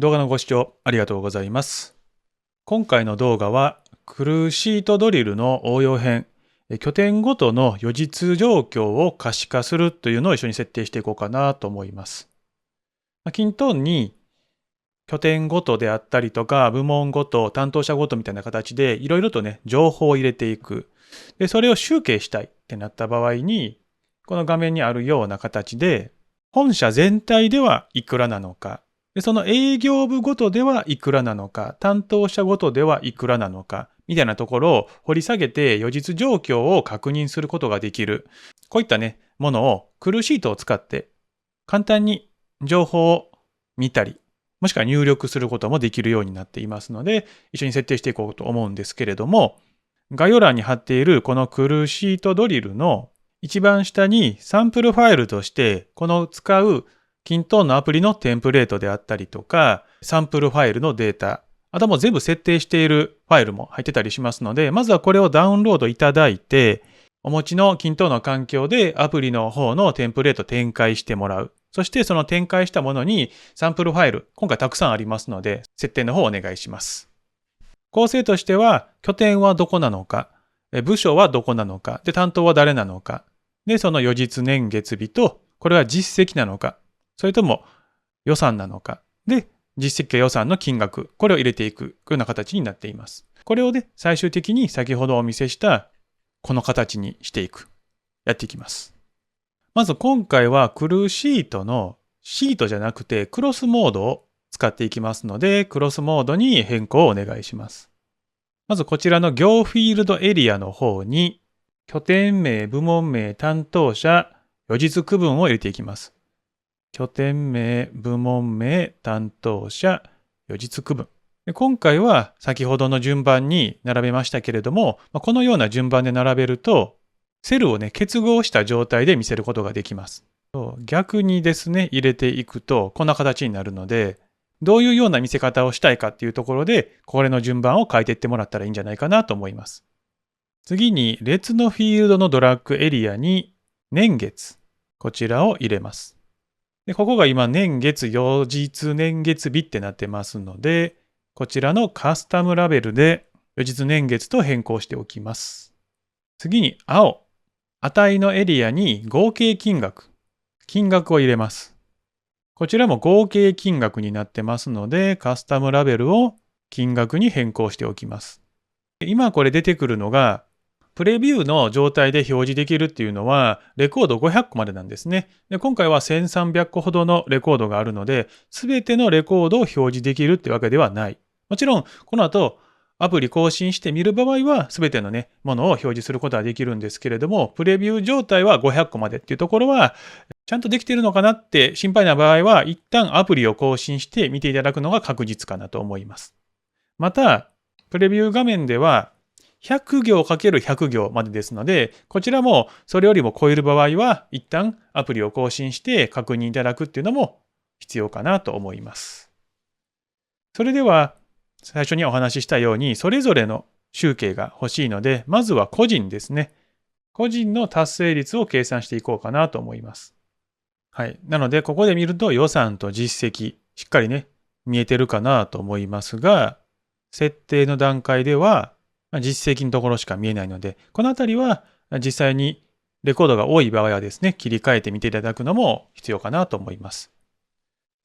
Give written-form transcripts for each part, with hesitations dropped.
動画のご視聴ありがとうございます。今回の動画は、クルーシートドリルの応用編、拠点ごとの予実状況を可視化するというのを一緒に設定していこうかなと思います。キントーンに拠点ごとであったりとか、部門ごと、担当者ごとみたいな形でいろいろとね、情報を入れていく。で、それを集計したいってなった場合に、この画面にあるような形で、本社全体ではいくらなのか、で、その営業部ごとではいくらなのか、担当者ごとではいくらなのか、みたいなところを掘り下げて予実状況を確認することができる。こういったね、ものをクルーシートを使って簡単に情報を見たり、もしくは入力することもできるようになっていますので、一緒に設定していこうと思うんですけれども、概要欄に貼っているこのクルーシートドリルの一番下にサンプルファイルとして、この使うキントーンのアプリのテンプレートであったりとか、サンプルファイルのデータ、あともう全部設定しているファイルも入ってたりしますので、まずはこれをダウンロードいただいて、お持ちのキントーンの環境でアプリの方のテンプレート展開してもらう。そしてその展開したものにサンプルファイル、今回たくさんありますので、設定の方をお願いします。構成としては、拠点はどこなのか、部署はどこなのか、で、担当は誰なのか、で、その予実年月日と、これは実績なのか、それとも予算なのか、で、実績や予算の金額、これを入れていくような形になっています。これをね、最終的に先ほどお見せしたこの形にしていく。やっていきます。まず今回はクルーシートのシートじゃなくてクロスモードを使っていきますので、クロスモードに変更をお願いします。まずこちらの行フィールドエリアの方に、拠点名、部門名、担当者、予実区分を入れていきます。拠点名、部門名、担当者、予実区分。今回は先ほどの順番に並べましたけれども、このような順番で並べると、セルをね、結合した状態で見せることができます。逆にですね、入れていくと、こんな形になるので、どういうような見せ方をしたいかっていうところで、これの順番を変えていってもらったらいいんじゃないかなと思います。次に、列のフィールドのドラッグエリアに、年月、こちらを入れます。で、ここが今、年月、予実年月日ってなってますので、こちらのカスタムラベルで、予実年月と変更しておきます。次に、青、値のエリアに合計金額を入れます。こちらも合計金額になってますので、カスタムラベルを金額に変更しておきます。今これ出てくるのが、プレビューの状態で表示できるっていうのは、レコード500個までなんですね。で、今回は1300個ほどのレコードがあるので、すべてのレコードを表示できるってわけではない。もちろん、この後、アプリ更新してみる場合は、すべてのね、ものを表示することはできるんですけれども、プレビュー状態は500個までっていうところは、ちゃんとできているのかなって心配な場合は、一旦アプリを更新して見ていただくのが確実かなと思います。また、プレビュー画面では、100行 ×100 行までですので、こちらもそれよりも超える場合は、一旦アプリを更新して確認いただくっていうのも必要かなと思います。それでは、最初にお話ししたように、それぞれの集計が欲しいので、まずは個人ですね。個人の達成率を計算していこうかなと思います。はい。なので、ここで見ると予算と実績、しっかりね、見えてるかなと思いますが、設定の段階では、実績のところしか見えないので、このあたりは実際にレコードが多い場合はですね、切り替えてみていただくのも必要かなと思います。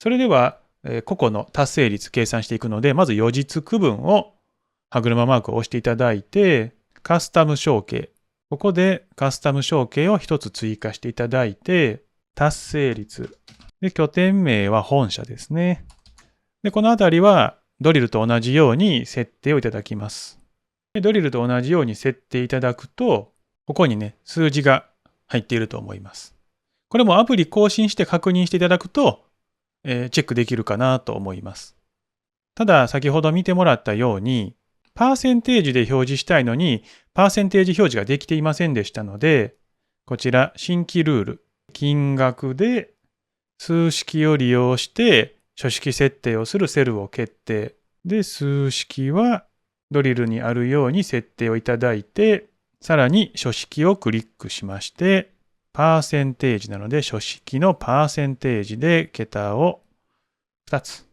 それでは、個々の達成率計算していくので、まず予実区分を歯車マークを押していただいて、カスタム集計。ここでカスタム集計を一つ追加していただいて、達成率。で、拠点名は本社ですね。で、このあたりはドリルと同じように設定をいただきます。で、ドリルと同じように設定いただくと、ここにね、数字が入っていると思います。これもアプリ更新して確認していただくと、チェックできるかなと思います。ただ、先ほど見てもらったように、パーセンテージで表示したいのに、パーセンテージ表示ができていませんでしたので、こちら、新規ルール、金額で数式を利用して、書式設定をするセルを決定。で、数式はドリルにあるように設定をいただいて、さらに書式をクリックしまして、パーセンテージなので書式のパーセンテージで桁を2つ。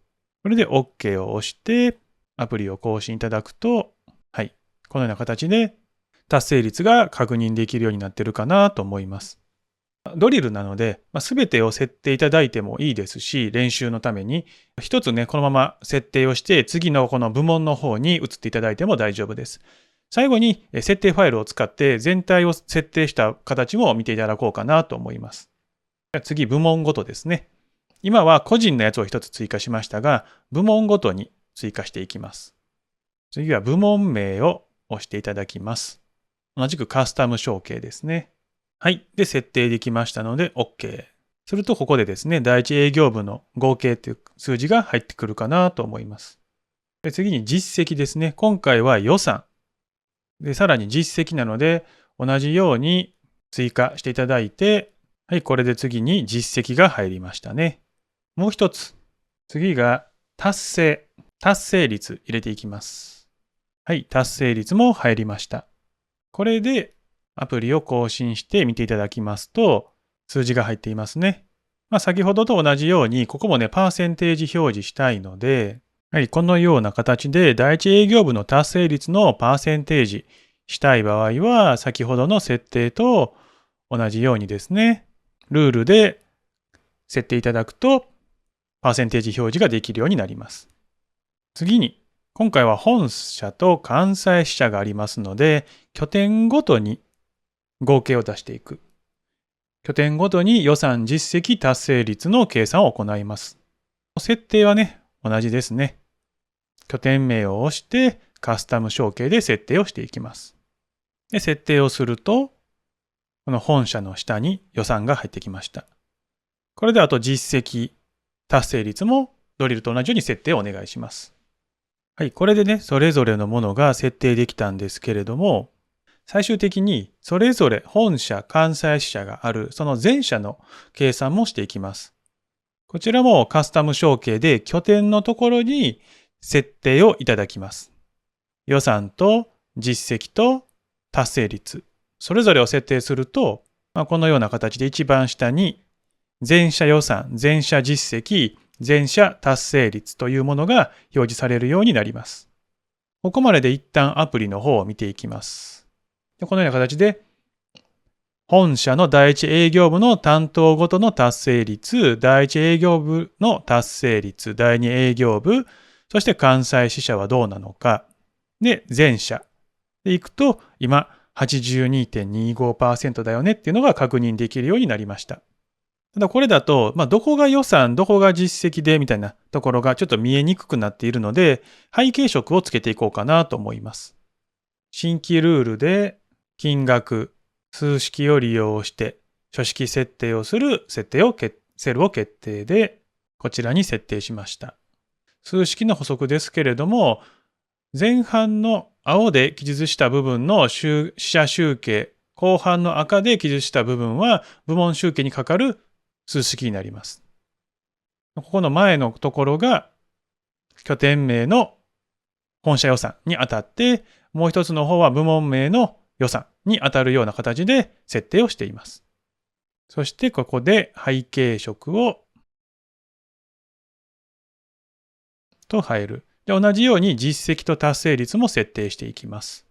これで OK を押して、アプリを更新いただくと、はい。このような形で達成率が確認できるようになっているかなと思います。ドリルなので、すべてを設定いただいてもいいですし、練習のために、一つね、このまま設定をして、次のこの部門の方に移っていただいても大丈夫です。最後に設定ファイルを使って全体を設定した形も見ていただこうかなと思います。次、部門ごとですね。今は個人のやつを一つ追加しましたが、部門ごとに追加していきます。次は部門名を押していただきます。同じくカスタム承継ですね。はい。で、設定できましたので OK。すると、ここでですね、第一営業部の合計という数字が入ってくるかなと思います。で、次に実績ですね。今回は予算。で、さらに実績なので、同じように追加していただいて、はい、これで次に実績が入りましたね。もう一つ。次が達成率入れていきます。はい、達成率も入りました。これでアプリを更新して見ていただきますと、数字が入っていますね。先ほどと同じように、ここもね、パーセンテージ表示したいので、はい、このような形で、第一営業部の達成率のパーセンテージしたい場合は、先ほどの設定と同じようにですね、ルールで設定いただくと、パーセンテージ表示ができるようになります。次に、今回は本社と関西支社がありますので、拠点ごとに合計を出していく。拠点ごとに予算実績達成率の計算を行います。設定はね、同じですね。拠点名を押してカスタム承継で設定をしていきます。で、設定をすると、この本社の下に予算が入ってきました。これであと実績達成率もドリルと同じように設定をお願いします。はい、これでね、それぞれのものが設定できたんですけれども、最終的にそれぞれ本社、関西支社があるその全社の計算もしていきます。こちらもカスタム承継で拠点のところに設定をいただきます。予算と実績と達成率、それぞれを設定すると、このような形で一番下に全社予算、全社実績、全社達成率というものが表示されるようになります。ここまでで一旦アプリの方を見ていきます。このような形で、本社の第一営業部の担当ごとの達成率、第一営業部の達成率、第二営業部、そして関西支社はどうなのか。で、全社でいくと、今 82.25% だよねっていうのが確認できるようになりました。ただこれだと、どこが予算、どこが実績でみたいなところがちょっと見えにくくなっているので、背景色をつけていこうかなと思います。新規ルールで、金額、数式を利用して、書式設定をするセルを決定で、こちらに設定しました。数式の補足ですけれども、前半の青で記述した部分の支社集計、後半の赤で記述した部分は部門集計にかかる数式になります。ここの前のところが拠点名の本社予算にあたって、もう一つの方は部門名の予算に当たるような形で設定をしています。そしてここで背景色をと入る。で、同じように実績と達成率も設定していきます。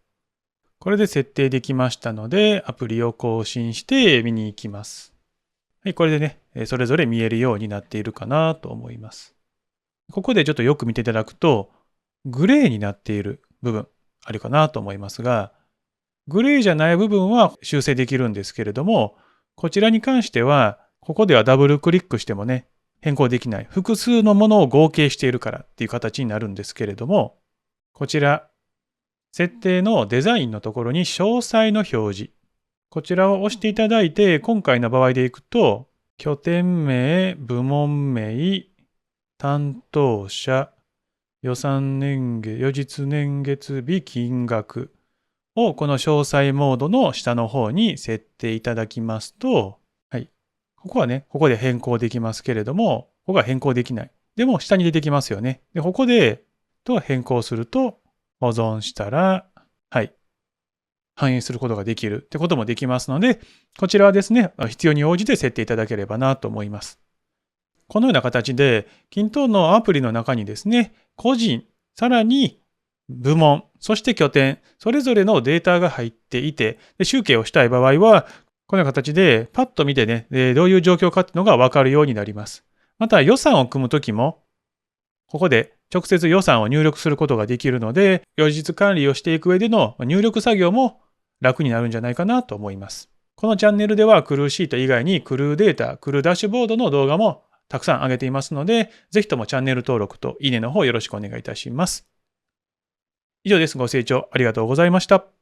これで設定できましたので、アプリを更新して見に行きます。はい、これでね、それぞれ見えるようになっているかなと思います。ここでちょっとよく見ていただくと、グレーになっている部分あるかなと思いますが、グレーじゃない部分は修正できるんですけれども、こちらに関しては、ここではダブルクリックしてもね、変更できない。複数のものを合計しているからっていう形になるんですけれども、こちら、設定のデザインのところに詳細の表示。こちらを押していただいて、今回の場合でいくと、拠点名、部門名、担当者、予算年月、予実年月日、金額をこの詳細モードの下の方に設定いただきますと、はい。ここはね、ここで変更できますけれども、ここは変更できない。でも下に出てきますよね。で、ここで変更すると、保存したら、はい。反映することができるってこともできますので、こちらはですね、必要に応じて設定いただければなと思います。このような形で、均等のアプリの中にですね、個人、さらに部門、そして拠点、それぞれのデータが入っていて、で集計をしたい場合は、このような形でパッと見てね、どういう状況かっていうのが分かるようになります。また予算を組むときも、ここで直接予算を入力することができるので、予実管理をしていく上での入力作業も楽になるんじゃないかなと思います。このチャンネルではクルーシート以外にクルーデータ、クルーダッシュボードの動画もたくさん上げていますので、ぜひともチャンネル登録といいねの方よろしくお願いいたします。以上です。ご清聴ありがとうございました。